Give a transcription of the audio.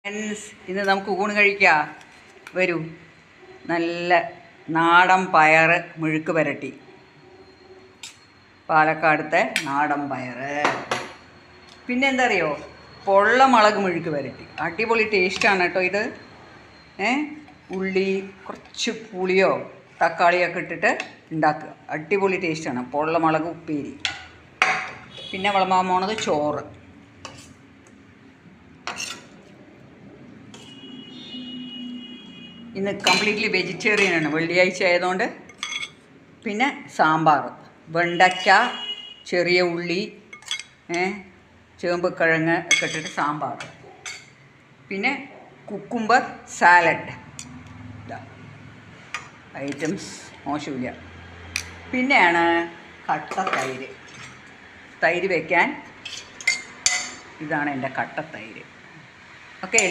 Friends, ഇന്ന് നമുക്ക് ഊണ് കഴിക്കാം. വരൂ. നല്ല നാടൻ പയർ മുഴുക്ക് പുരട്ടി, പാലക്കാടത്തെ നാടൻ പയർ. പിന്നെ എന്താ അറിയോ, പൊള്ളമുളക് മുഴുക്ക് പുരട്ടി. അടിപൊളി ടേസ്റ്റാണ് കേട്ടോ ഇത്. ഉള്ളി, കുറച്ച് പുളിയോ തക്കാളിയൊക്കെ ഇട്ടിട്ട് ഉണ്ടാക്കുക. അടിപൊളി ടേസ്റ്റാണ്. പൊള്ളമുളക് ഉപ്പേരി. പിന്നെ വിളമ്പാൻ പോണത് ചോറ്. ഇന്ന് കംപ്ലീറ്റ്ലി വെജിറ്റേറിയനാണ്, വെള്ളിയാഴ്ച ആയതുകൊണ്ട്. പിന്നെ സാമ്പാർ, വെണ്ടയ്ക്ക, ചെറിയ ഉള്ളി, ചേമ്പ് കിഴങ്ങ് ഒക്കെ ഇട്ടിട്ട് സാമ്പാർ. പിന്നെ കുക്കുംബർ സാലഡ്. ഐറ്റംസ് മോശമില്ല. പിന്നെയാണ് കട്ട തൈര്. തൈര് വയ്ക്കാൻ ഇതാണ് എൻ്റെ കട്ട തൈര്. ഓക്കെ.